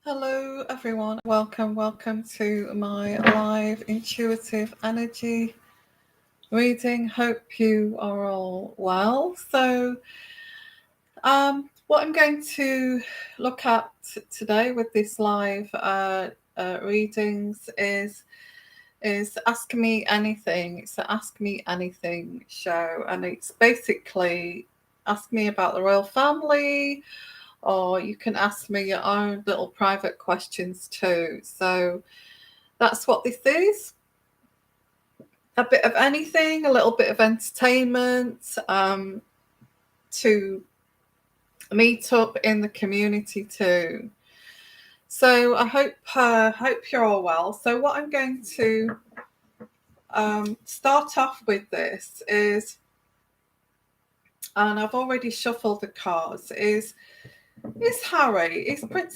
Hello everyone, welcome to my live intuitive energy reading. Hope you are all well. So what I'm going to look at today with this live readings is Ask Me Anything. It's an Ask Me Anything show, and it's basically ask me about the royal family, or you can ask me your own little private questions too. So that's what this is. A bit of anything, a little bit of entertainment, to meet up in the community too. So I hope you're all well. So what I'm going to start off with this is, and I've already shuffled the cards, is Prince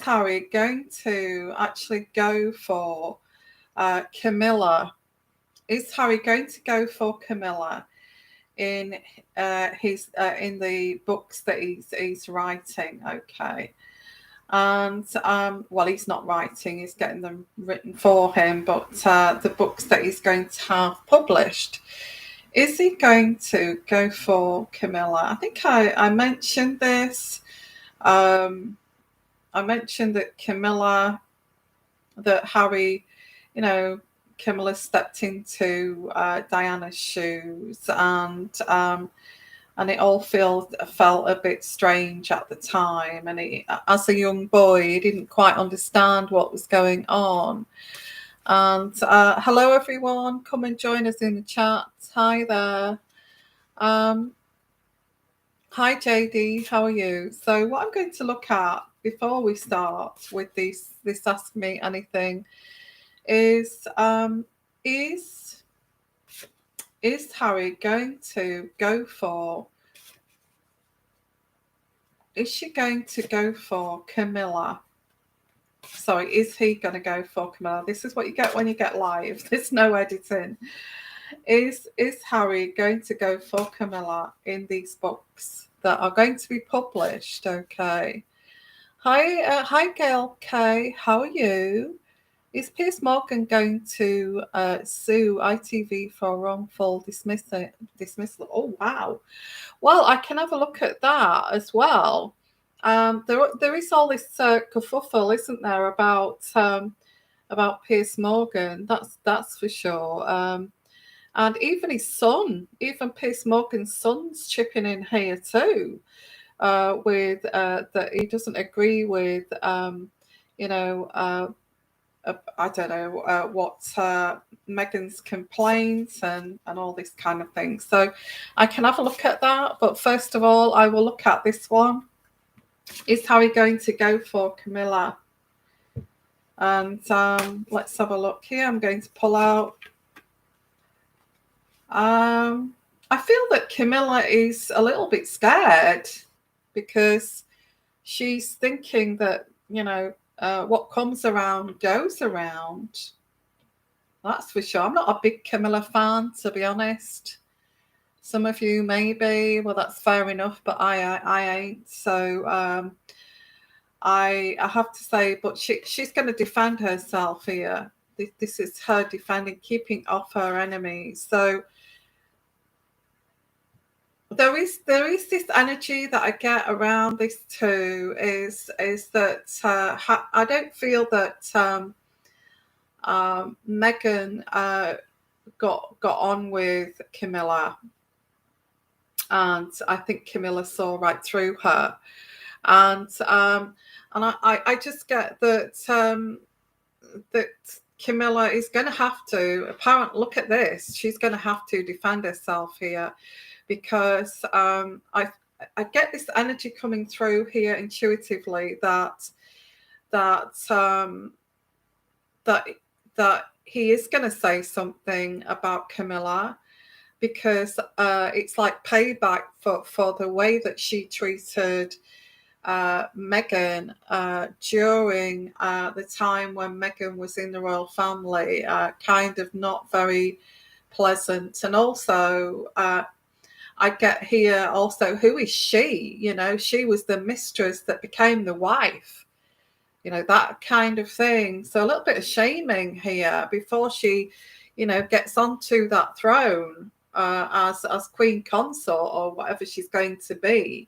Harry going to actually go for Camilla? Is Harry going to go for Camilla in in the books that he's writing? Okay, and well, he's not writing; he's getting them written for him. But the books that he's going to have published, is he going to go for Camilla? I think I mentioned this. I mentioned that Harry, Camilla stepped into Diana's shoes, and it all felt a bit strange at the time. And as a young boy, he didn't quite understand what was going on. And hello, everyone. Come and join us in the chat. Hi there. Hi, JD. How are you? So what I'm going to look at before we start with this Ask Me Anything is Harry going to go for, is she going to go for Camilla? Sorry, is he going to go for Camilla? This is what you get when you get live. There's no editing. Is Harry going to go for Camilla in these books that are going to be published? Okay. Hi, Gail K. How are you? Is Piers Morgan going to sue ITV for wrongful dismissal? Oh, wow. Well, I can have a look at that as well. There is all this kerfuffle, isn't there, about Piers Morgan? That's for sure. And even his son, even Piers Morgan's son's chipping in here too, with that he doesn't agree with, I don't know what Meghan's complaints and all this kind of thing. So I can have a look at that. But first of all, I will look at this one. Is Harry going to go for Camilla? And let's have a look here. I'm going to pull out. I feel that Camilla is a little bit scared because she's thinking that, what comes around goes around. That's for sure. I'm not a big Camilla fan, to be honest. Some of you may be. Well, that's fair enough, but I ain't. So I have to say, but she's going to defend herself here. This is her defending, keeping off her enemies. So there is this energy that I get around this too. Is that I don't feel that Meghan got on with Camilla, and I think Camilla saw right through her, and I just get that that Camilla is going to have to. Apparently, look at this. She's going to have to defend herself here, because I get this energy coming through here intuitively that he is going to say something about Camilla, because it's like payback for the way that she treated Meghan during the time when Meghan was in the royal family, kind of not very pleasant. And also I get here also, who is she? She was the mistress that became the wife. that kind of thing. So a little bit of shaming here before she, gets onto that throne as queen consort or whatever she's going to be.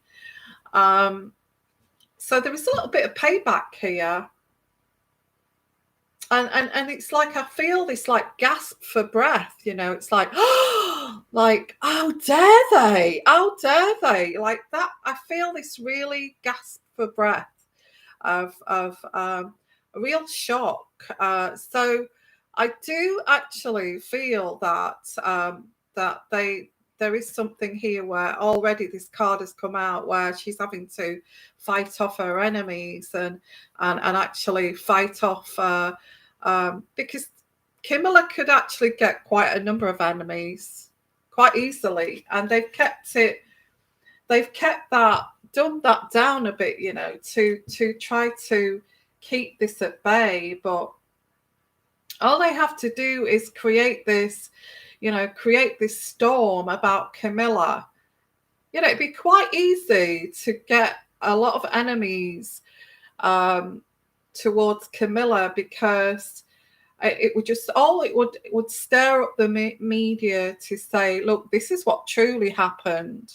So there is a little bit of payback here. And it's like I feel this like gasp for breath, it's like, like, how dare they? How dare they? Like that, I feel this really gasp for breath of a real shock. So I do actually feel that there is something here where already this card has come out where she's having to fight off her enemies and actually fight off because Camilla could actually get quite a number of enemies quite easily, and they've kept that, dumbed that down a bit, to try to keep this at bay. But all they have to do is create this storm about Camilla. It'd be quite easy to get a lot of enemies towards Camilla, because it would stir up the media to say, look, this is what truly happened.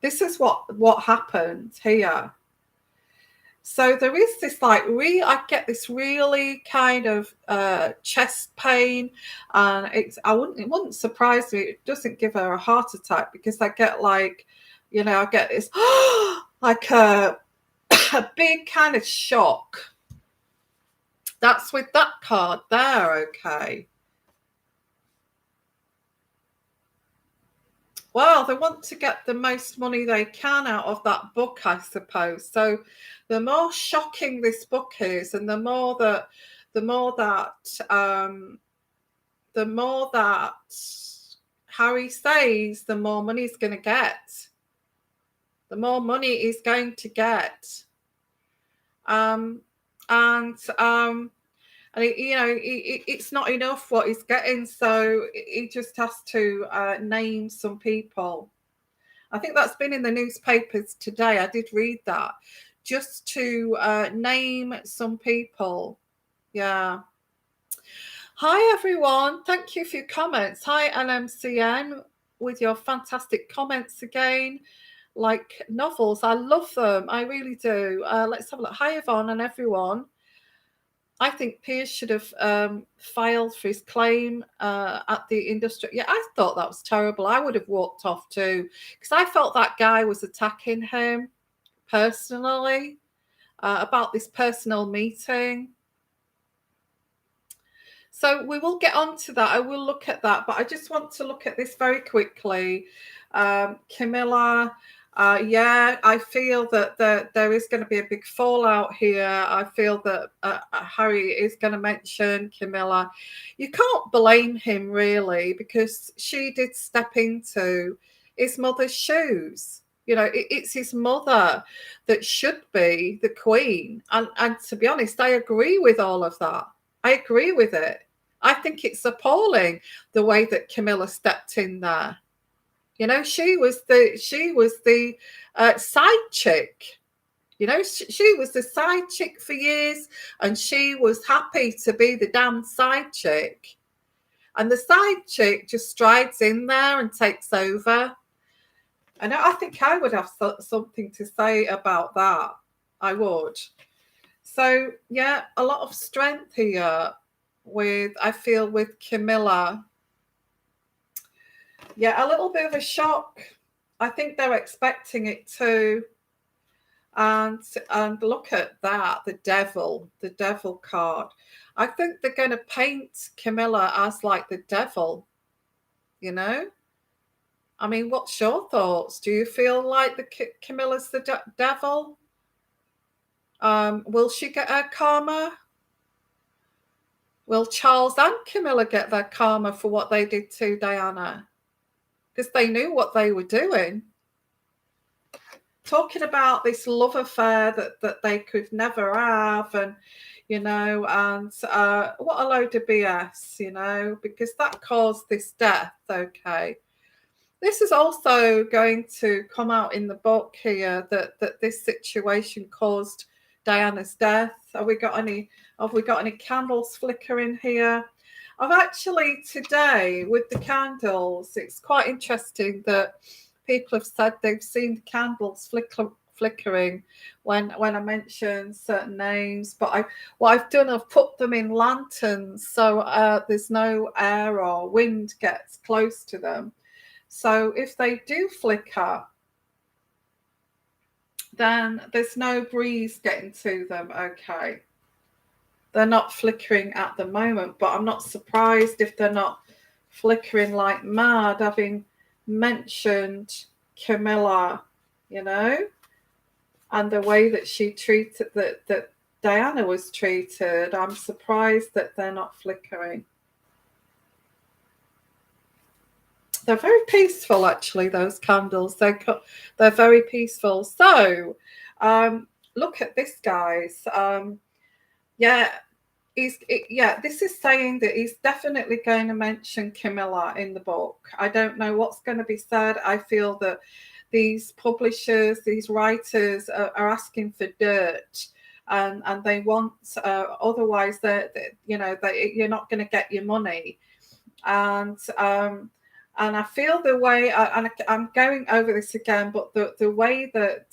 This is what happened here. So there is this I get this really kind of chest pain, and it wouldn't surprise me. It doesn't give her a heart attack, because I get I get this like a big kind of shock. That's with that card there, okay. Well, they want to get the most money they can out of that book, I suppose. So the more shocking this book is, and the more that Harry says, the more money he's going to get. The more money he's going to get. It's not enough what he's getting, so he just has to name some people. I think that's been in the newspapers today. I did read that. Just to name some people. Yeah. Hi, everyone. Thank you for your comments. Hi, LMCN, with your fantastic comments again. Like novels, I love them. I really do. Let's have a look. Hi, Yvonne and everyone. I think Piers should have filed for his claim at the industry. Yeah, I thought that was terrible. I would have walked off too, because I felt that guy was attacking him personally about this personal meeting. So we will get on to that. I will look at that, but I just want to look at this very quickly. Camilla, yeah, I feel that there is going to be a big fallout here. I feel that Harry is going to mention Camilla. You can't blame him, really, because she did step into his mother's shoes. It's his mother that should be the queen. And to be honest, I agree with all of that. I agree with it. I think it's appalling the way that Camilla stepped in there. She was the side chick. She was the side chick for years, and she was happy to be the damn side chick. And the side chick just strides in there and takes over. And I think I would have something to say about that. I would. So, yeah, a lot of strength here I feel with Camilla. Yeah, a little bit of a shock. I think they're expecting it too. And look at that, the devil card. I think they're going to paint Camilla as like the devil, I mean, what's your thoughts? Do you feel like Camilla's the devil? Will she get her karma? Will Charles and Camilla get their karma for what they did to Diana? Because they knew what they were doing. Talking about this love affair that they could never have, and what a load of BS, because that caused this death. Okay, this is also going to come out in the book here that this situation caused Diana's death. Have we got any candles flickering here? I've actually today with the candles, it's quite interesting that people have said they've seen the candles flickering when I mention certain names. But what I've done, I've put them in lanterns so there's no air or wind gets close to them. So if they do flicker, then there's no breeze getting to them. Okay. They're not flickering at the moment, but I'm not surprised if they're not flickering like mad, having mentioned Camilla, you know, and the way that she treated, that Diana was treated. I'm surprised that they're not flickering. They're very peaceful, actually, those candles. They're very peaceful. So look at this, guys. This is saying that he's definitely going to mention Camilla in the book. I don't know what's going to be said. I feel that these publishers, these writers are asking for dirt, and they want otherwise you're not going to get your money. And I feel the way, I'm going over this again, but the way that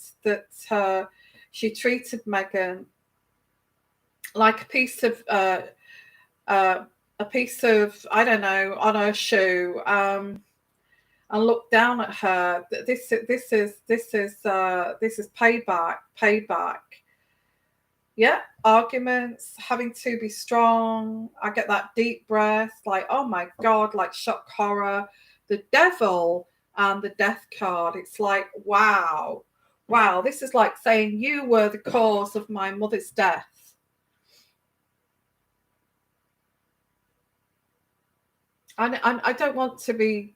she treated Meghan, like a piece of I don't know, on her shoe, and look down at her. This is payback. Yeah, arguments, having to be strong. I get that deep breath, like, oh my God, like shock horror, the devil and the death card. It's like, wow, this is like saying you were the cause of my mother's death. And I don't want to be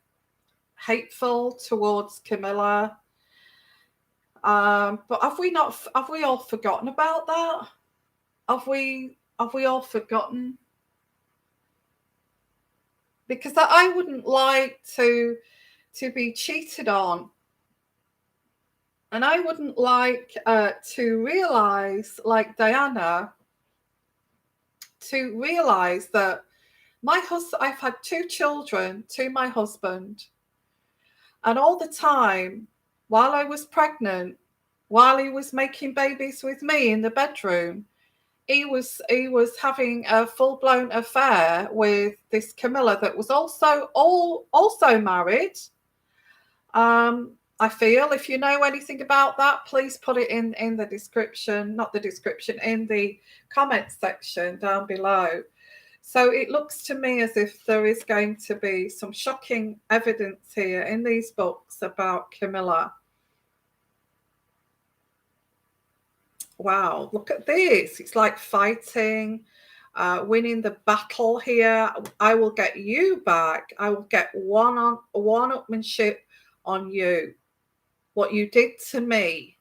hateful towards Camilla, but have we all forgotten about that? Have we all forgotten? Because I wouldn't like to be cheated on, and I wouldn't like to realize, like Diana, to realize that I've had 2 children to my husband, and all the time while I was pregnant, while he was making babies with me in the bedroom, he was having a full-blown affair with this Camilla that was also married. I feel, if you know anything about that, please put it in the description, not the description, in the comments section down below. So it looks to me as if there is going to be some shocking evidence here in these books about Camilla. Wow, look at this. It's like fighting, winning the battle here. I will get you back. I will get one-upmanship on you. What you did to me.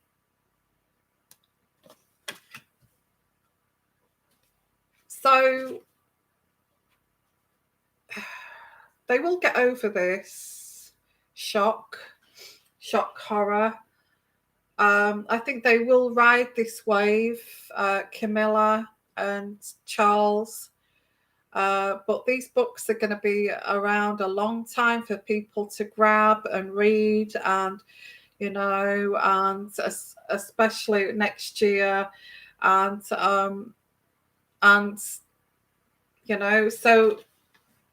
So they will get over this shock horror. I think they will ride this wave, Camilla and Charles. But these books are going to be around a long time for people to grab and read, and and especially next year, and so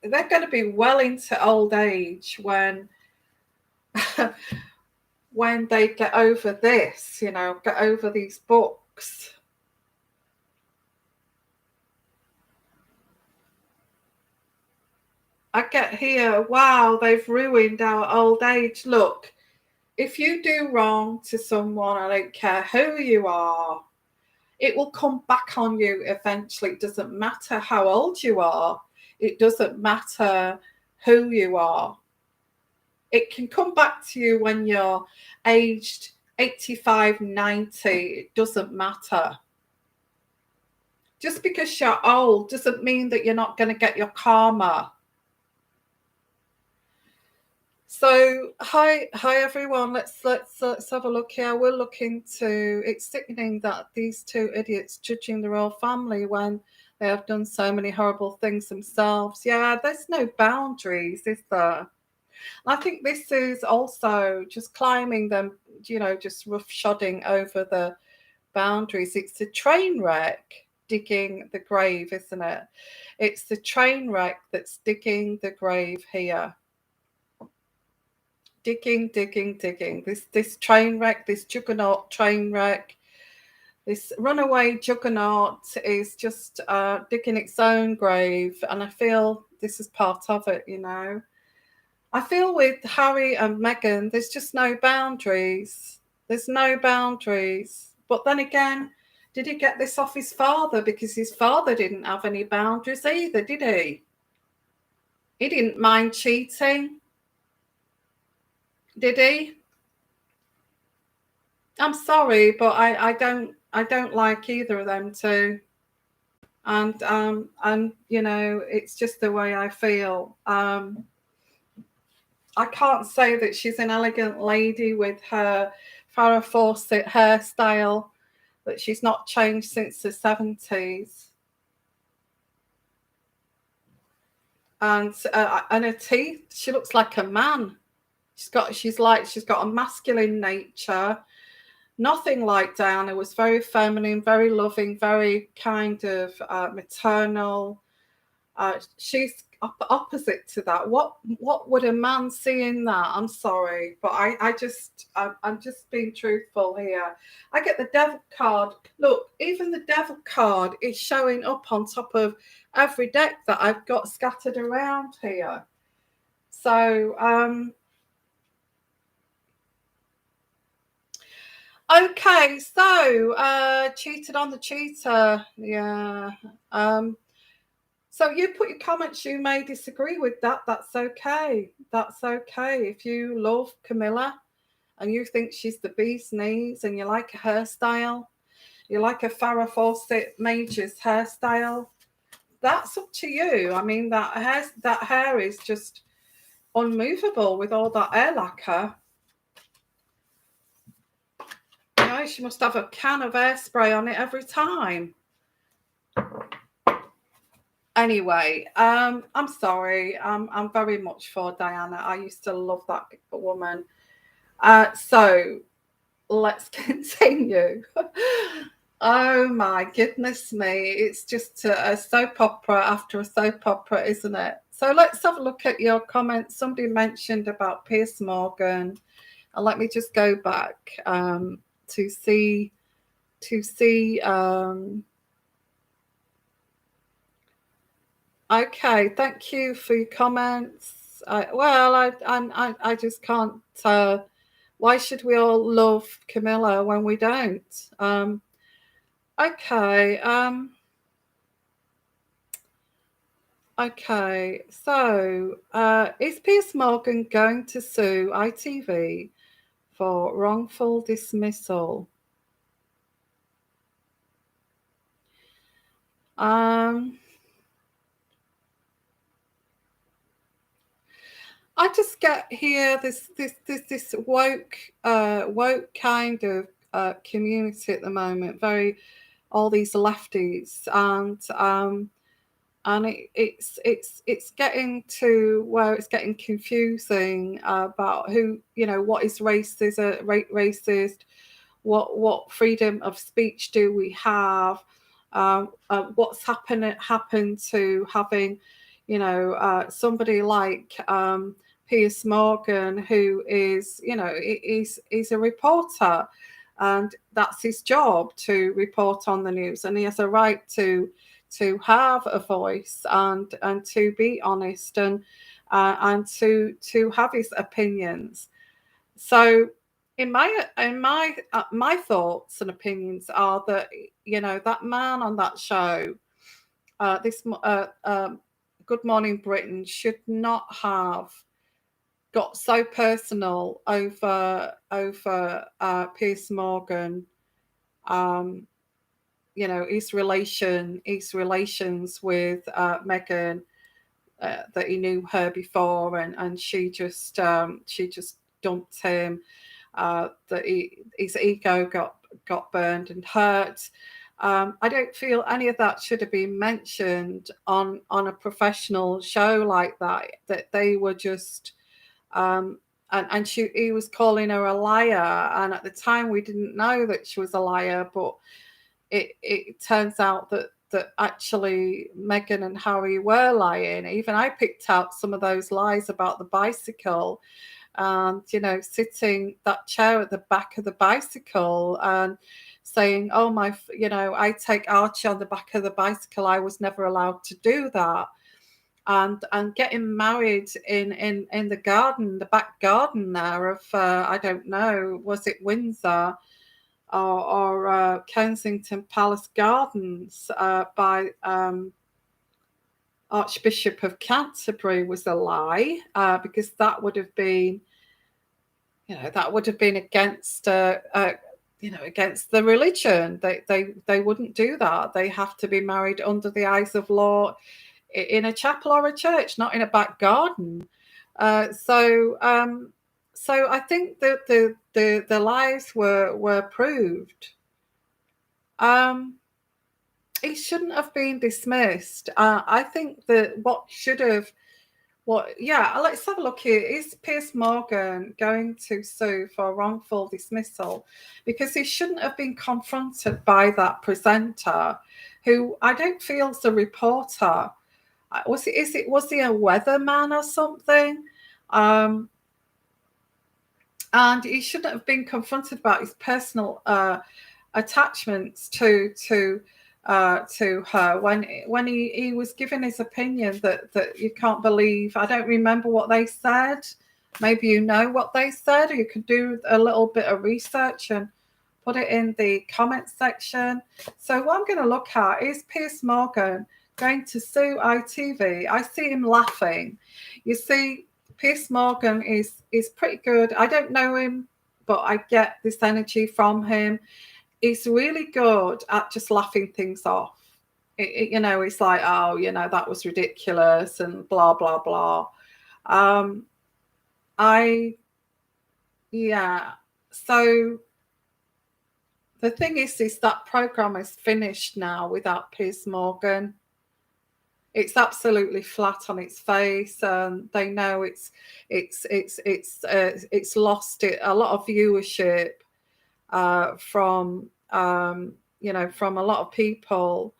they're going to be well into old age when when they get over this, get over these books. I get here, wow, they've ruined our old age. Look, if you do wrong to someone, I don't care who you are, it will come back on you eventually. It doesn't matter how old you are. It doesn't matter who you are. It can come back to you when you're aged 85, 90. It doesn't matter. Just because you're old doesn't mean that you're not going to get your karma. So hi everyone. Let's have a look here. We're looking to. It's sickening that these two idiots judging the royal family when they have done so many horrible things themselves. Yeah, there's no boundaries, is there? I think this is also just climbing them. Just roughshodding over the boundaries. It's a train wreck digging the grave, isn't it? It's the train wreck that's digging the grave here. Digging. This train wreck, this juggernaut train wreck, this runaway juggernaut is just digging its own grave, and I feel this is part of it. I feel with Harry and Meghan, there's just no boundaries. There's no boundaries. But then again, did he get this off his father? Because his father didn't have any boundaries either, did he? He didn't mind cheating, did he? I'm sorry, but I don't like either of them two. And it's just the way I feel. I can't say that she's an elegant lady with her Farrah Fawcett hairstyle, that she's not changed since the 70s. And her teeth, she looks like a man. She's got a masculine nature. Nothing like Diana. Was very feminine, very loving, very kind of maternal. She's opposite to that. What would a man see in that? I'm sorry, but I'm just being truthful here. I get the devil card. Look, even the devil card is showing up on top of every deck that I've got scattered around here. So okay, so cheated on the cheater. Yeah. So you put your comments, you may disagree with that. That's okay. That's okay. If you love Camilla and you think she's the bee's knees and you like her hairstyle, you like a Farrah Fawcett Major's hairstyle, that's up to you. I mean, that hair is just unmovable with all that hair lacquer. She must have a can of hairspray on it every time. Anyway, I'm sorry. I'm very much for Diana. I used to love that woman. So let's continue. Oh my goodness me. It's just a soap opera after a soap opera, isn't it? So let's have a look at your comments. Somebody mentioned about Piers Morgan. And let me just go back to see okay, thank you for your comments. I just can't. Why should we all love Camilla when we don't? Okay. Okay. So, is Piers Morgan going to sue ITV for wrongful dismissal? I just get here this woke kind of community at the moment. All these lefties, and it's getting to where it's getting confusing about who, what is racist, what freedom of speech do we have, what's happened to having somebody like Piers Morgan, who is he's a reporter, and that's his job to report on the news, and he has a right to have a voice and to be honest and to have his opinions. So in my thoughts and opinions are that that man on that show, this Good Morning Britain, should not have got so personal over Piers Morgan. His relations with Meghan, that he knew her before, and she just dumped him. That his ego got burned and hurt. I don't feel any of that should have been mentioned on a professional show like that. That they were just and he was calling her a liar, and at the time we didn't know that she was a liar, but it turns out that actually Meghan and Harry were lying. Even I picked out some of those lies about the bicycle, and sitting that chair at the back of the bicycle and saying, oh my, I take Archie on the back of the bicycle, I was never allowed to do that. And getting married in the garden, the back garden there of I don't know, was it Windsor or Kensington Palace Gardens by Archbishop of Canterbury, was a lie, because that would have been, against against the religion. They wouldn't do that. They have to be married under the eyes of law in a chapel or a church, not in a back garden. So I think that the lies were proved. He shouldn't have been dismissed. I think that let's have a look here. Is Piers Morgan going to sue for wrongful dismissal? Because he shouldn't have been confronted by that presenter, who I don't feel is a reporter. Was he a weatherman or something? And he shouldn't have been confronted about his personal attachments to her when he was giving his opinion that you can't believe. I don't remember what they said. Maybe you know what they said, or you could do a little bit of research and put it in the comment section. So what I'm going to look at is Piers Morgan going to sue ITV. I see him laughing. You see, Piers Morgan is pretty good. I don't know him, but I get this energy from him. He's really good at just laughing things off. It's like, oh, that was ridiculous and blah, blah, blah. So the thing is that program is finished now without Piers Morgan. It's absolutely flat on its face, and they know it's lost a lot of viewership from from a lot of people.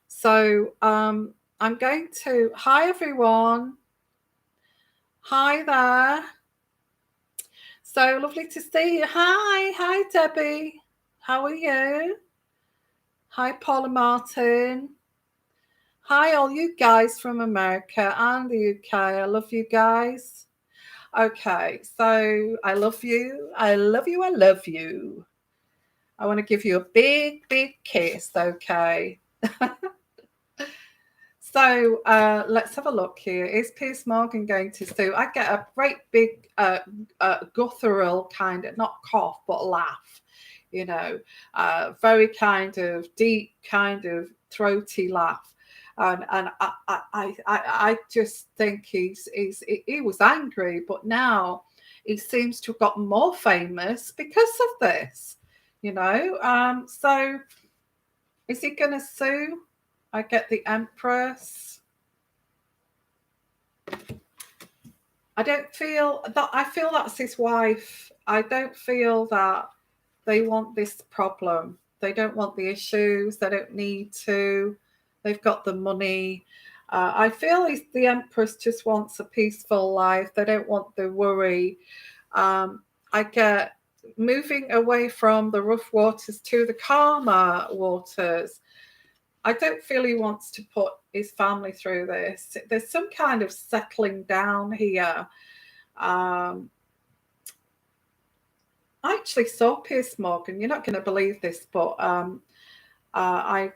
So I'm going to, hi everyone, hi there. So lovely to see you. Hi Debbie, how are you? Hi Paula Martin. Hi all you guys from America and the UK. I love you guys. Okay, so I love you. I love you. I love you. I want to give you a big, big kiss, okay? So let's have a look here. Is Piers Morgan going to sue? I get a great big guttural kind of, not cough, but laugh, very kind of deep, kind of throaty laugh. And I just think he was angry, but now he seems to have gotten more famous because of this, So is he going to sue? I get the Empress. I don't feel that. I feel that's his wife. I don't feel that they want this problem. They don't want the issues. They don't need to. They've got the money. I feel the Empress just wants a peaceful life. They don't want the worry. I get moving away from the rough waters to the calmer waters. I don't feel he wants to put his family through this. There's some kind of settling down here. I actually saw Piers Morgan. You're not going to believe this, but I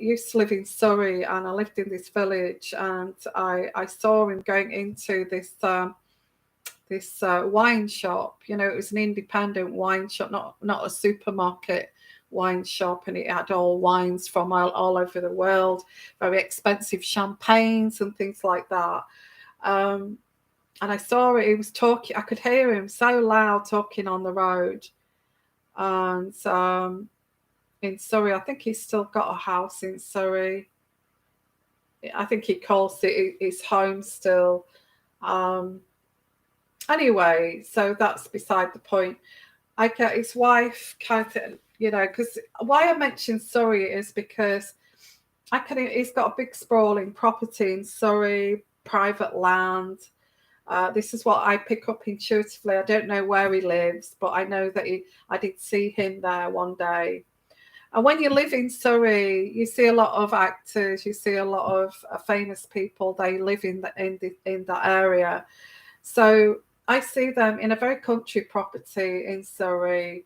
used to live in Surrey, and I lived in this village, and I saw him going into this wine shop. It was an independent wine shop, not a supermarket wine shop, and it had all wines from all over the world, very expensive champagnes and things like that. And I saw it. He was talking. I could hear him so loud talking on the road. And in Surrey, I think he's still got a house in Surrey. I think he calls it his home still. Anyway, so that's beside the point. I get his wife kind of, because why I mentioned Surrey is because he's got a big sprawling property in Surrey, private land. This is what I pick up intuitively. I don't know where he lives, but I know that I did see him there one day. And when you live in Surrey, you see a lot of actors, you see a lot of famous people. They live in that area. So I see them in a very country property in Surrey,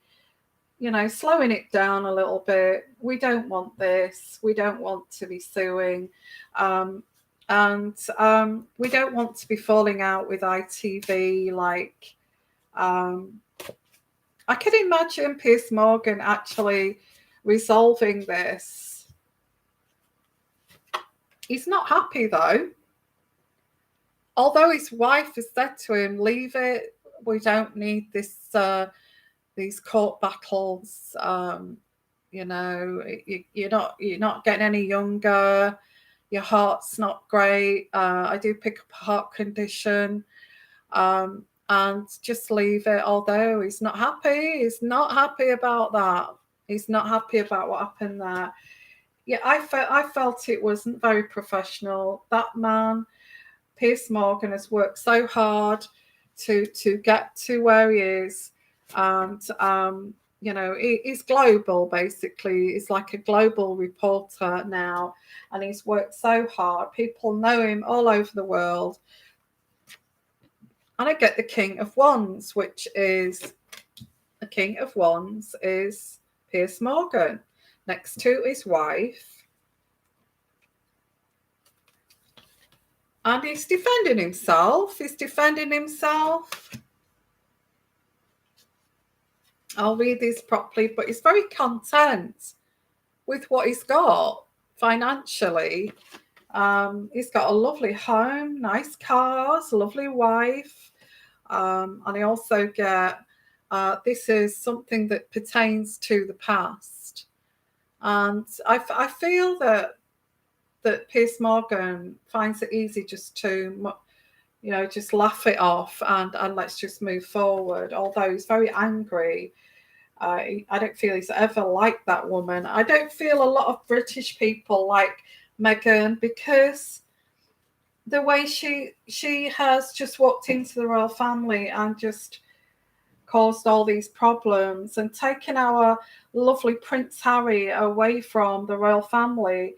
slowing it down a little bit. We don't want this. We don't want to be suing. And we don't want to be falling out with ITV. I could imagine Piers Morgan actually resolving this. He's not happy though. Although his wife has said to him, leave it. We don't need this, these court battles. You're not getting any younger. Your heart's not great. I do pick up a heart condition. And just leave it. Although he's not happy. He's not happy about that. He's not happy about what happened there. Yeah, I felt it wasn't very professional. That man, Piers Morgan, has worked so hard to get to where he is. And, he's global, basically. He's like a global reporter now. And he's worked so hard. People know him all over the world. And I get the King of Wands, the King of Wands is Piers Morgan, next to his wife. And he's defending himself. I'll read this properly, but he's very content with what he's got financially. He's got a lovely home, nice cars, lovely wife. And I also get, this is something that pertains to the past. And I feel that Piers Morgan finds it easy just to, just laugh it off and let's just move forward. Although he's very angry. I don't feel he's ever liked that woman. I don't feel a lot of British people like Meghan, because the way she has just walked into the royal family and just caused all these problems and taken our lovely Prince Harry away from the royal family.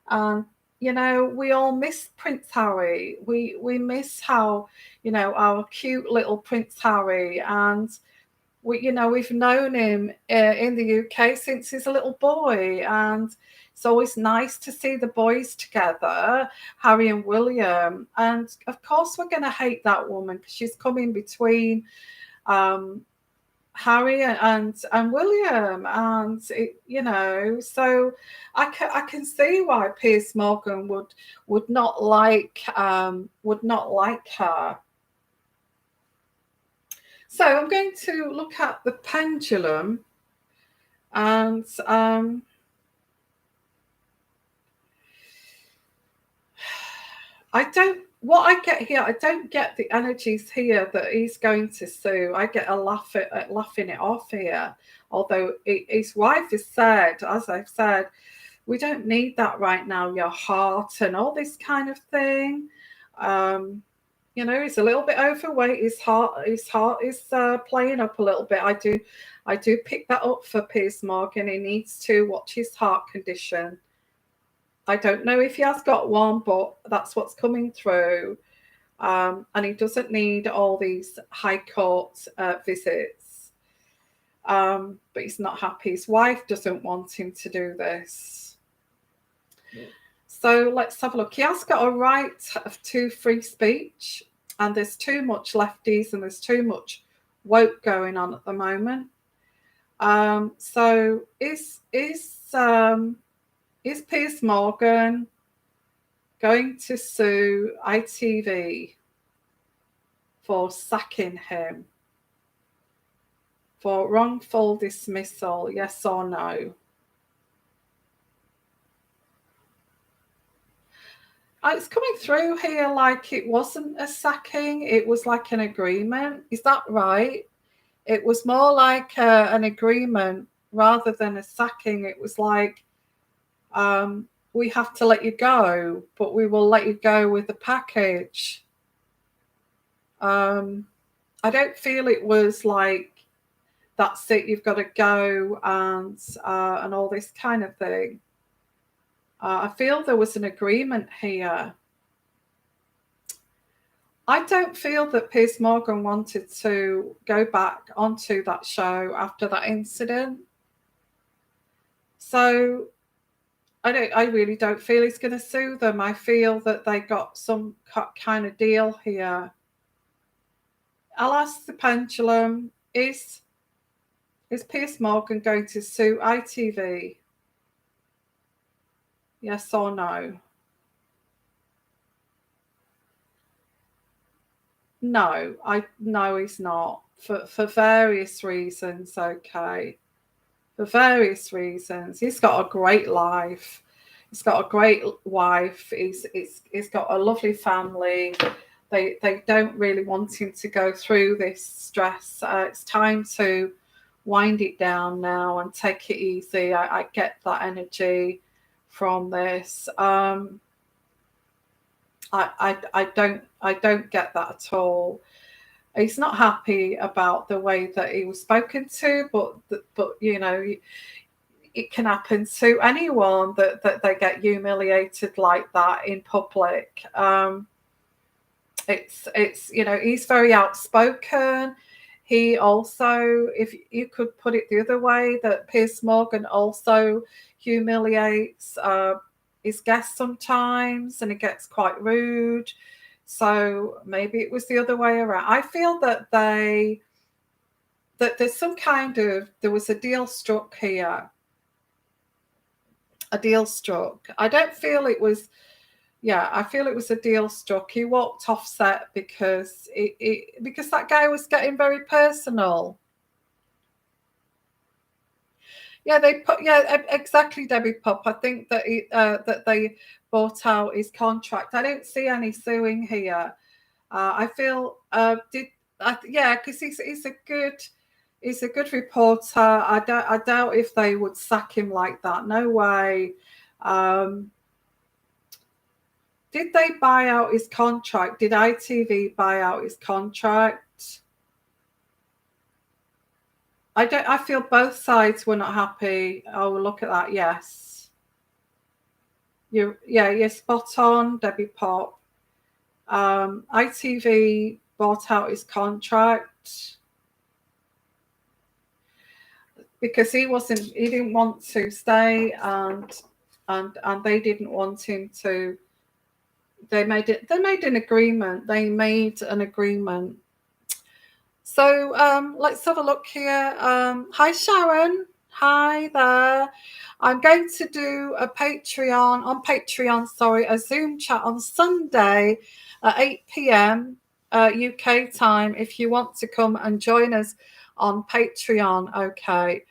And we all miss Prince Harry. We miss how, our cute little Prince Harry, and we've known him in the UK since he's a little boy, and it's always nice to see the boys together, Harry and William. And of course we're going to hate that woman because she's come in between Harry and William, and so I can see why Piers Morgan would not like her. So I'm going to look at the pendulum, and what I get here, I don't get the energies here that he's going to sue. I get a laughing it off here. Although his wife has said, as I've said, we don't need that right now, your heart and all this kind of thing. He's a little bit overweight. His heart is playing up a little bit. I do pick that up for Piers Morgan. He needs to watch his heart condition. I don't know if he has got one, but that's what's coming through. And he doesn't need all these high court visits. But he's not happy. His wife doesn't want him to do this. Yeah. So let's have a look. He has got a right to free speech, and there's too much lefties and there's too much woke going on at the moment. So is Piers Morgan going to sue ITV for sacking him for wrongful dismissal? Yes or no? It's coming through here like it wasn't a sacking, it was like an agreement. Is that right? It was more like an agreement rather than a sacking. It was like, we have to let you go, but we will let you go with the package. I don't feel it was like, that's it, you've got to go, and all this kind of thing. I feel there was an agreement here. I don't feel that Piers Morgan wanted to go back onto that show after that incident. So I really don't feel he's going to sue them. I feel that they got some kind of deal here. I'll ask the pendulum, is Piers Morgan going to sue ITV? Yes or no? No, he's not. For various reasons, okay. For various reasons. He's got a great life. He's got a great wife. He's got a lovely family. They don't really want him to go through this stress. It's time to wind it down now and take it easy. I get that energy from this. I don't get that at all. He's not happy about the way that he was spoken to, but you know, it can happen to anyone that they get humiliated like that in public. It's you know, he's very outspoken. He also, if you could put it the other way, that Piers Morgan also humiliates his guests sometimes, and it gets quite rude. So maybe it was the other way around. I feel that there's some kind of, there was a deal struck here. A deal struck. I don't feel it was, yeah, I feel it was a deal struck. He walked offset because because that guy was getting very personal. Yeah, exactly, Debbie Pop. I think that that they bought out his contract. I don't see any suing here. I feel yeah, because he's a good reporter. I doubt if they would sack him like that. No way. Did they buy out his contract? Did ITV buy out his contract? I feel both sides were not happy. Oh, look at that. Yes. You're spot on, Debbie Pop. ITV bought out his contract because he didn't want to stay, and they didn't want him to. They made an agreement. So let's have a look here. Hi Sharon. Hi there. I'm going to do a Patreon, a Zoom chat on Sunday at 8 p.m. UK time. If you want to come and join us on Patreon, okay.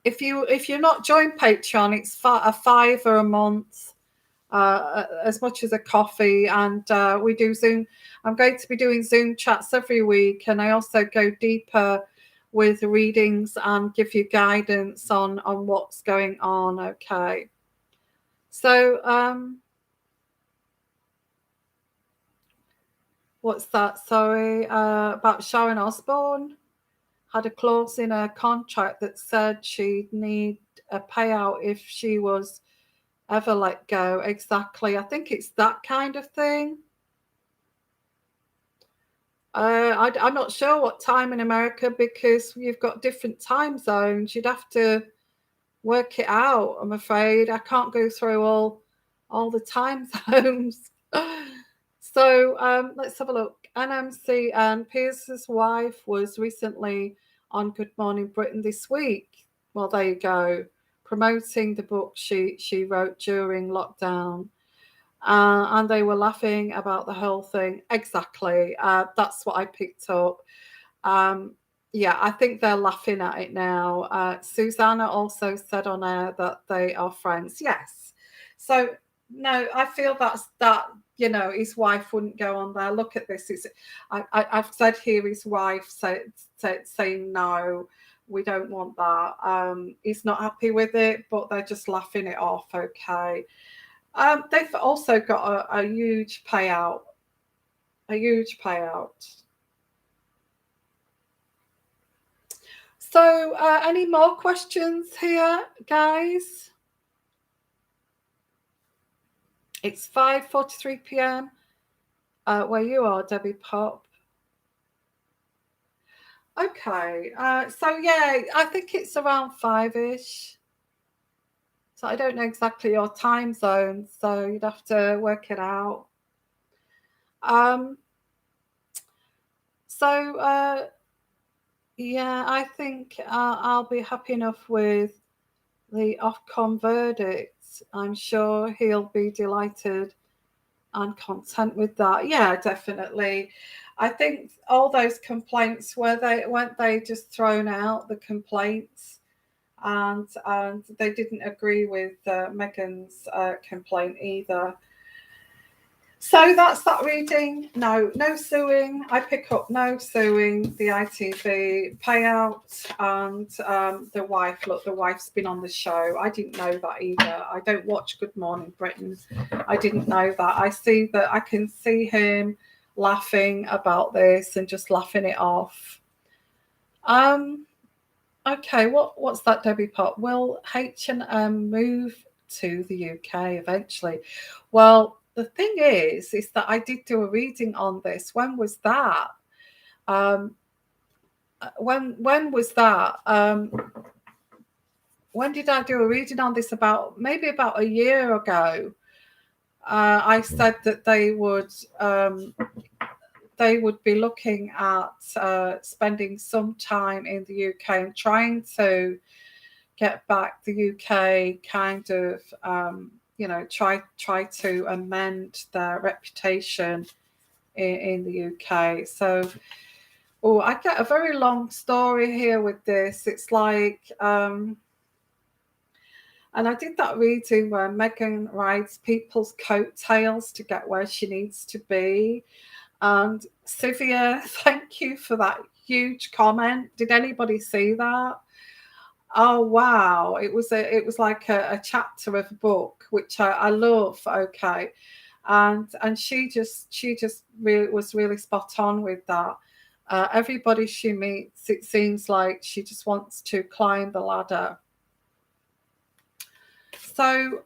If you're not joined Patreon, it's a $5 a month. As much as a coffee, and we do Zoom. I'm going to be doing Zoom chats every week, and I also go deeper with readings and give you guidance on what's going on. Okay, so what's that? Sorry, about Sharon Osbourne had a clause in her contract that said she'd need a payout if she was ever let go. Exactly. I think it's that kind of thing. I'm not sure what time in America, because you've got different time zones. You'd have to work it out. I'm afraid I can't go through all the time zones. So let's have a look. NMC and Pierce's wife was recently on Good Morning Britain this week. Well, there you go. Promoting the book she wrote during lockdown. And they were laughing about the whole thing. Exactly. That's what I picked up. Yeah, I think they're laughing at it now. Susanna also said on air that they are friends. Yes. So no, I feel that his wife wouldn't go on there. Look at this. I've said here his wife saying no, we don't want that. He's not happy with it, but they're just laughing it off. Okay. They've also got a huge payout. A huge payout. So, any more questions here, guys? It's 5:43 p.m. Where you are, Debbie Pop. Okay. So yeah, I think it's around 5-ish. So I don't know exactly your time zone, so you'd have to work it out. So yeah, I think I'll be happy enough with the Ofcom verdict. I'm sure he'll be delighted and content with that. Yeah, definitely. I think all those complaints weren't they just thrown out, the complaints, and they didn't agree with Meghan's complaint either. So that's that reading. No suing. I pick up no suing, the ITV payout, and the wife. Look, the wife's been on the show. I didn't know that either. I don't watch Good Morning Britain. I didn't know that. I can see him laughing about this and just laughing it off. Okay, what's that, Debbie Pop? Will H&M move to the UK eventually? Well, the thing is that I did do a reading on this. When was that? When was that? When did I do a reading on this? Maybe about a year ago. I said that they would be looking at spending some time in the UK and trying to get back the UK, kind of, try to amend their reputation in the UK. So, I get a very long story here with this. It's like, and I did that reading where Meghan rides people's coattails to get where she needs to be. And Sylvia, thank you for that huge comment. Did anybody see that? Oh wow! It was like a chapter of a book, which I love. Okay, and she just was really spot on with that. Everybody she meets, it seems like she just wants to climb the ladder. So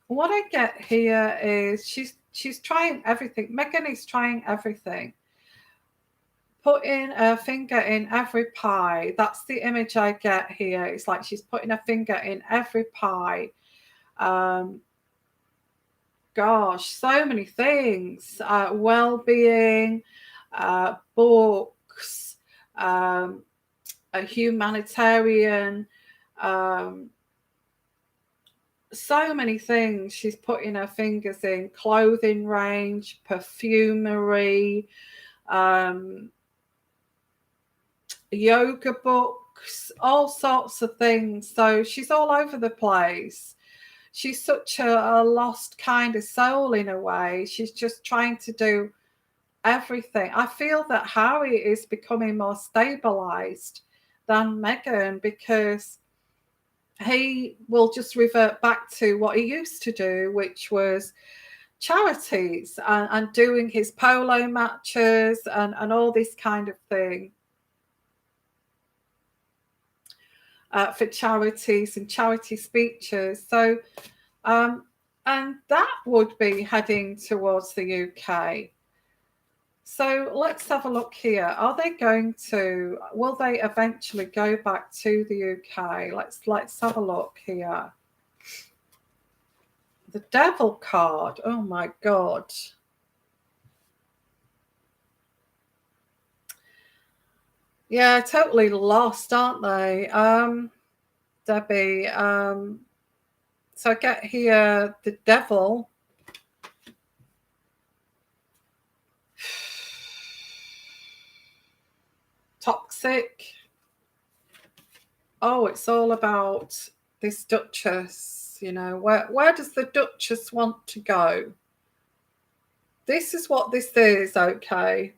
what I get here is she's trying everything. Meghan is trying everything. Putting a finger in every pie. That's the image I get here. It's like she's putting a finger in every pie. Gosh, so many things. Well-being, books, a humanitarian, so many things she's putting her fingers in. Clothing range, perfumery, yoga books, all sorts of things. So she's all over the place. She's such a lost kind of soul in a way. She's just trying to do everything. I feel that Harry is becoming more stabilized than Meghan, because he will just revert back to what he used to do, which was charities and doing his polo matches and all this kind of thing. For charities and charity speeches. So, and that would be heading towards the UK. So let's have a look here. Will they eventually go back to the UK? Let's have a look here. The Devil card. Oh my God. Yeah, totally lost, aren't they? Debbie. So I get here the devil. Toxic. Oh, it's all about this Duchess, you know. Where does the Duchess want to go? This is what this is, okay.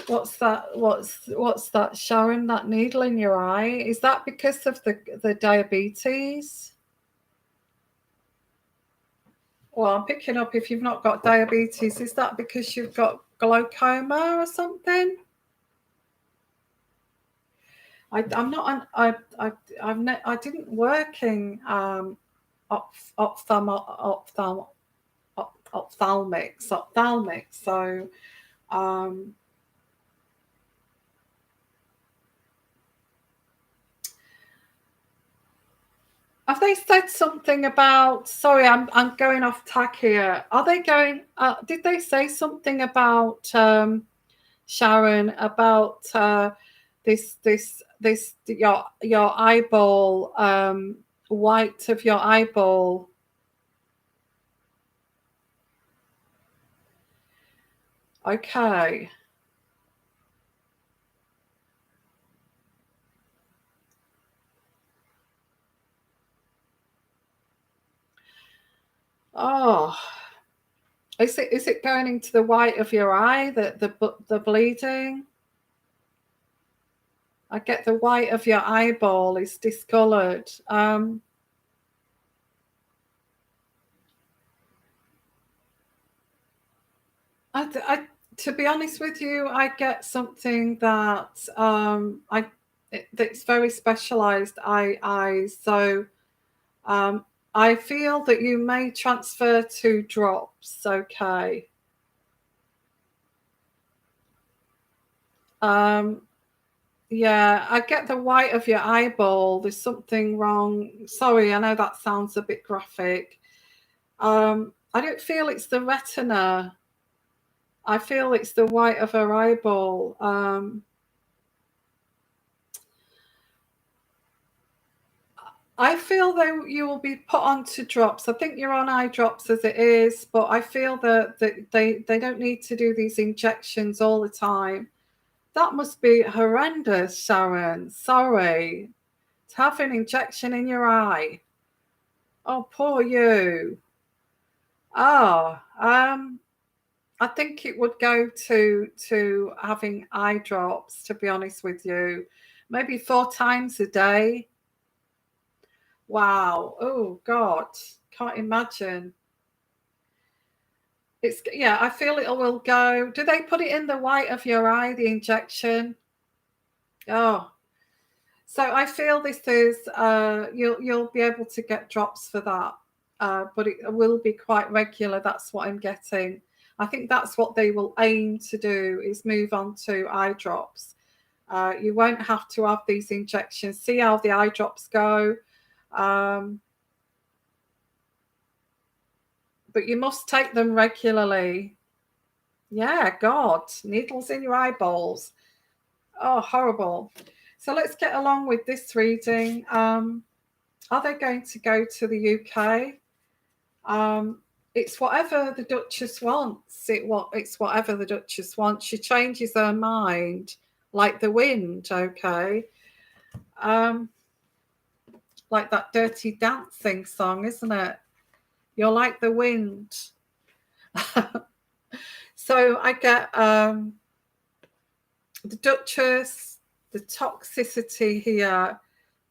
What's that? What's that, Sharon? That needle in your eye? Is that because of the diabetes? Well, I'm picking up if you've not got diabetes. Is that because you've got glaucoma or something? I'm not an I didn't work in ophthalmics. So um, have they said something about? Sorry, I'm going off tack here. Are they going? Did they say something about Sharon about this your eyeball, white of your eyeball? Okay. Oh, is it going into the white of your eye? The bleeding? I get the white of your eyeball is discolored. To be honest with you, I get something that that's very specialized eyes. So I feel that you may transfer to drops. Okay. Um, yeah, I get the white of your eyeball. There's something wrong. Sorry, I know that sounds a bit graphic. I don't feel it's the retina. I feel it's the white of her eyeball. I feel that you will be put onto drops. I think you're on eye drops as it is, but I feel that they don't need to do these injections all the time. That must be horrendous, Sharon. Sorry. To have an injection in your eye. Oh, poor you. Oh, I think it would go to having eye drops, to be honest with you. Maybe 4 times a day. Wow. Oh God. Can't imagine. It's yeah, I feel it will go. Do they put it in the white of your eye, the injection? Oh. So I feel this is you'll be able to get drops for that. But it will be quite regular. That's what I'm getting. I think that's what they will aim to do is move on to eye drops. You won't have to have these injections. See how the eye drops go. Um, but you must take them regularly. Yeah, God, needles in your eyeballs. Oh, horrible. So let's get along with this reading. Are they going to go to the UK? It's whatever the Duchess wants. It's whatever the Duchess wants. She changes her mind like the wind. Okay, um, like that Dirty Dancing song, isn't it? You're like the wind. So I get the Duchess, the toxicity here,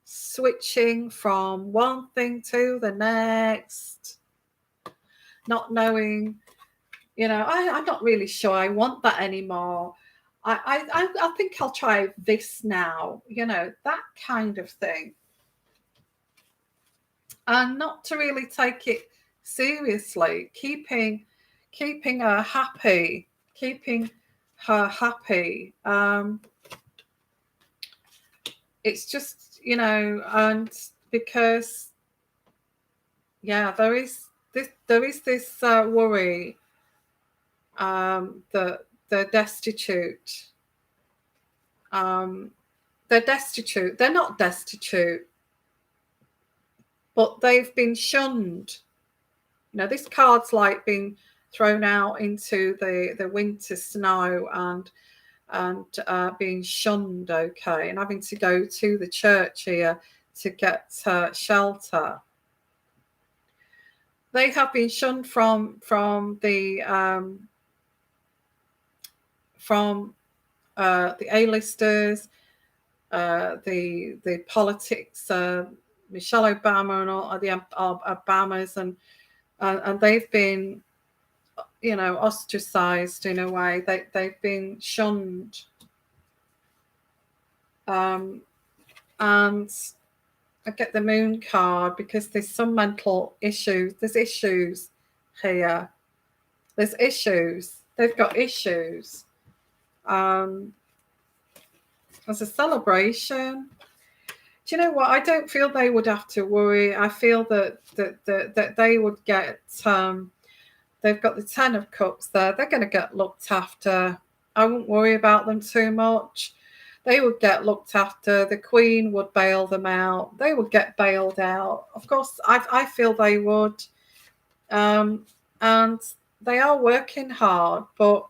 switching from one thing to the next, not knowing, I'm not really sure I want that anymore. I think I'll try this now, that kind of thing. And not to really take it seriously, keeping her happy, keeping her happy. It's just, and because, yeah, there is there is this worry that they're destitute. They're destitute. They're not destitute, but they've been shunned. You know, this card's like being thrown out into the winter snow and being shunned, okay, and having to go to the church here to get shelter. They have been shunned from the A-listers, the politics, Michelle Obama and all the Obamas, and they've been, you know, ostracized in a way. They've been shunned, and I get the moon card because there's some mental issues. There's issues here. There's issues. They've got issues. There's a celebration. Do you know what? I don't feel they would have to worry. I feel that they would get. They've got the 10 of Cups there. They're going to get looked after. I wouldn't worry about them too much. They would get looked after. The Queen would bail them out. They would get bailed out. Of course, I feel they would. And they are working hard, but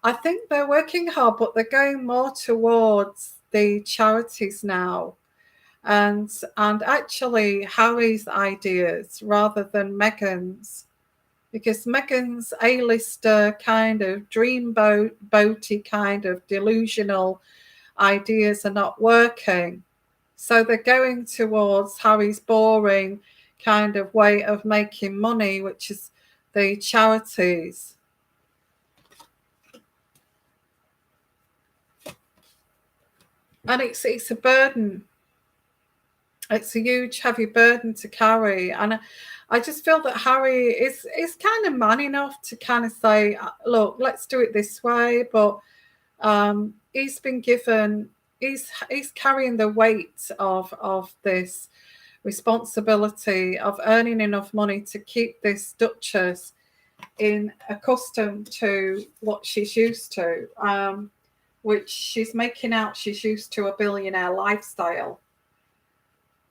I think they're working hard, but they're going more towards the charities now. And actually Harry's ideas rather than Meghan's. Because Meghan's A-lister kind of dreamboaty kind of delusional ideas are not working. So they're going towards Harry's boring kind of way of making money, which is the charities. And it's a burden. It's a huge, heavy burden to carry. And I just feel that Harry is kind of man enough to kind of say, look, let's do it this way. But he's been given, he's carrying the weight of this responsibility of earning enough money to keep this Duchess accustomed to what she's used to, which she's making out she's used to a billionaire lifestyle.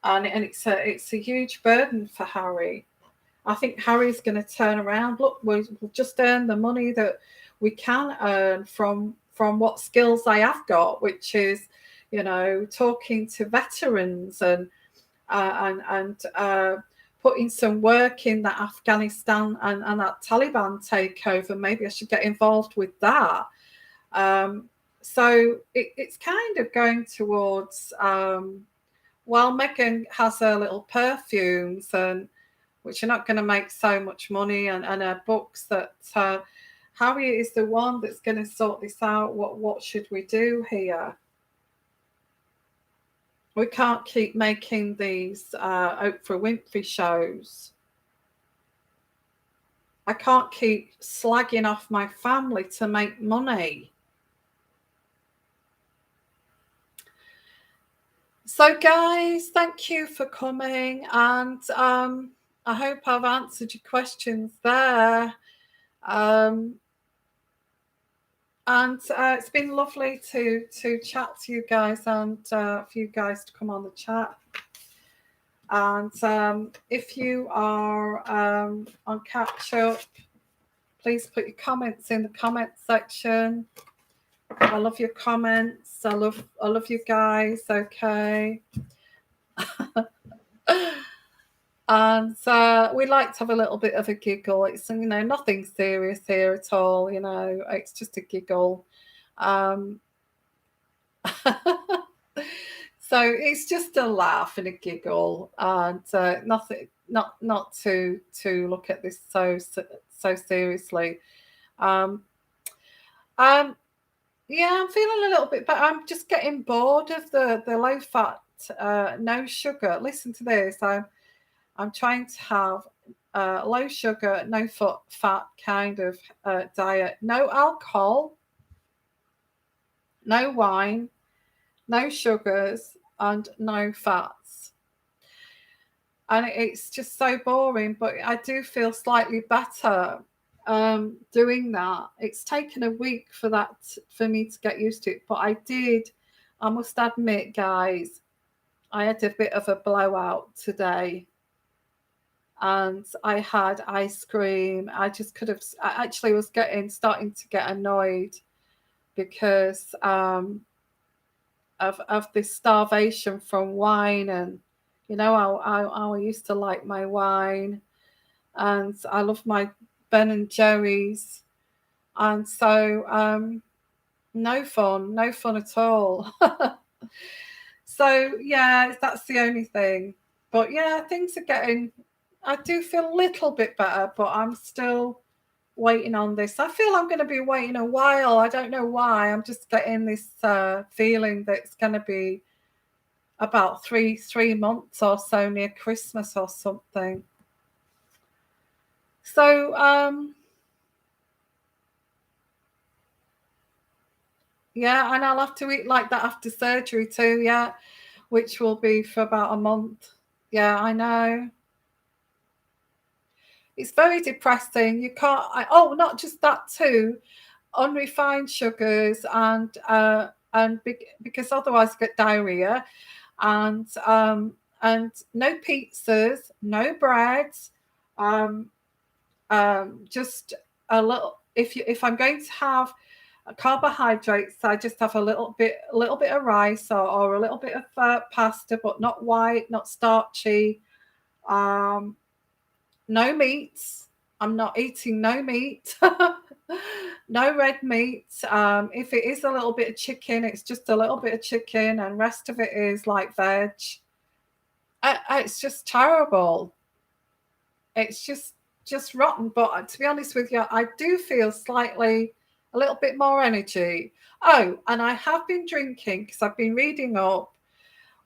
And it's a huge burden for Harry. I think Harry's going to turn around. Look, we'll just earn the money that we can earn from what skills I have got, which is, you know, talking to veterans and putting some work in that Afghanistan and that Taliban takeover. Maybe I should get involved with that. So it's kind of going towards. While Meghan has her little perfumes, which are not going to make so much money, and her books, that Harry is the one that's going to sort this out. What should we do here? We can't keep making these Oprah Winfrey shows. I can't keep slagging off my family to make money. So, guys, thank you for coming, and I hope I've answered your questions there. And it's been lovely to chat to you guys, and for you guys to come on the chat. And if you are on catch up, please put your comments in the comment section. I love your comments. I love you guys. Okay. And we like to have a little bit of a giggle. It's, you know, nothing serious here at all. You know, it's just a giggle. So it's just a laugh and a giggle, and nothing, not to look at this so seriously. Yeah, I'm feeling a little bit, but I'm just getting bored of the low fat, no sugar. Listen to this. I'm trying to have low sugar, no fat kind of diet. No alcohol, no wine, no sugars, and no fats. and it's just so boring. But I do feel slightly better doing that. It's taken a week for me to get used to it, but I must admit, guys, I had a bit of a blowout today, and I had ice cream. I actually was starting to get annoyed because of this starvation from wine, and I used to like my wine, and I love my Ben and Jerry's, and so no fun at all. So yeah, that's the only thing. But yeah, things are getting. I do feel a little bit better, but I'm still waiting on this. I feel I'm going to be waiting a while. I don't know why. I'm just getting this feeling that it's going to be about three months or so, near Christmas or something. So yeah, and I'll have to eat like that after surgery too. Yeah, which will be for about a month. Yeah, I know. It's very depressing. You can't. Not just that too. Unrefined sugars because otherwise I get diarrhea, and no pizzas, no breads, just a little. If I'm going to have carbohydrates, I just have a little bit of rice, or a little bit of pasta, but not white, not starchy. No meats. I'm not eating no meat. No red meat. If it is a little bit of chicken, it's just a little bit of chicken, and rest of it is like veg. It's just terrible. It's just rotten. But to be honest with you, I do feel a little bit more energy. Oh, and I have been drinking, because I've been reading up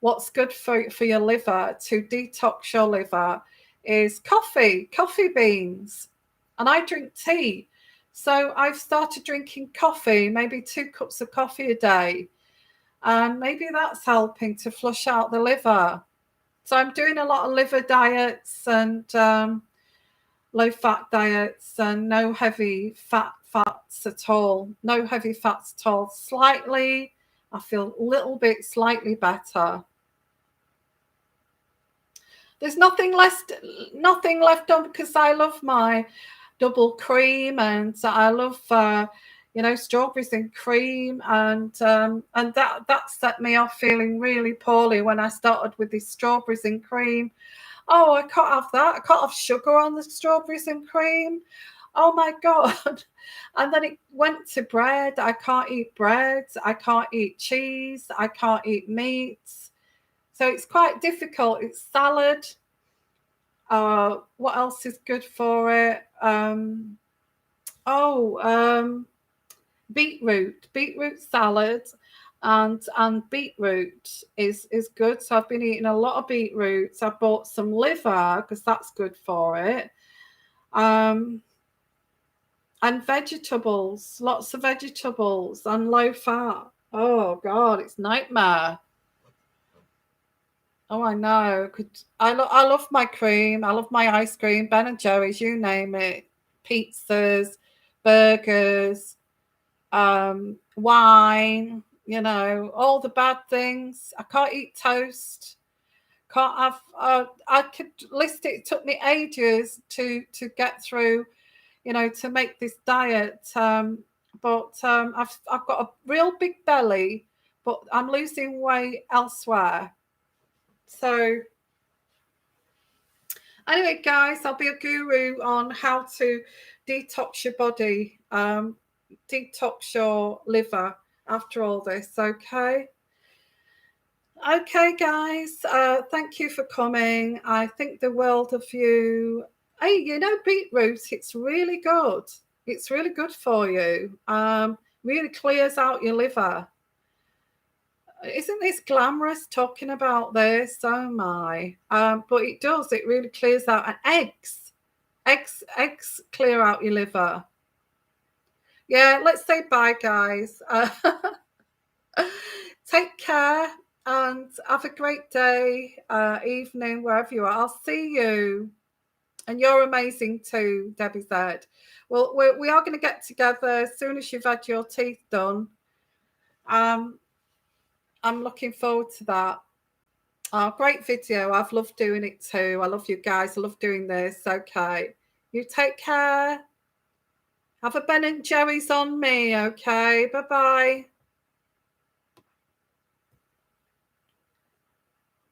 what's good for your liver, to detox your liver, is coffee beans. And I drink tea. So I've started drinking coffee, maybe 2 cups of coffee a day. And maybe that's helping to flush out the liver. So I'm doing a lot of liver diets, and low fat diets, and no heavy fats at all. No heavy fats at all. I feel a little bit slightly better. There's nothing left on, because I love my double cream, and I love strawberries and cream, and that set me off feeling really poorly when I started with these strawberries and cream. Oh, I can't have that. I can't have sugar on the strawberries and cream. Oh my God. And then it went to bread. I can't eat bread. I can't eat cheese. I can't eat meats. So it's quite difficult. It's salad. What else is good for it? Beetroot salad, and beetroot is good. So I've been eating a lot of beetroots. I bought some liver, because that's good for it. And vegetables, lots of vegetables, and low fat. Oh God, it's nightmare. Oh, I know. I love my cream. I love my ice cream, Ben and Jerry's, you name it. Pizzas, burgers, wine, all the bad things. I can't eat toast. Can't have. I could list it. It took me ages to get through, to make this diet. But I've got a real big belly, but I'm losing weight elsewhere. So anyway, guys, I'll be a guru on how to detox your body, detox your liver after all this. Okay, guys, thank you for coming. I think the world of you. Hey, beetroot, it's really good. It's really good for you. Really clears out your liver. Isn't this glamorous talking about this? Oh my. But it does. It really clears out. And eggs clear out your liver. Yeah, let's say bye, guys. Take care. and have a great day, evening, wherever you are. I'll see you. And you're amazing too, Debbie said. Well, we are going to get together as soon as you've had your teeth done. I'm looking forward to that. Oh, great video. I've loved doing it too. I love you guys. I love doing this. Okay. You take care. Have a Ben and Jerry's on me. Okay. Bye-bye.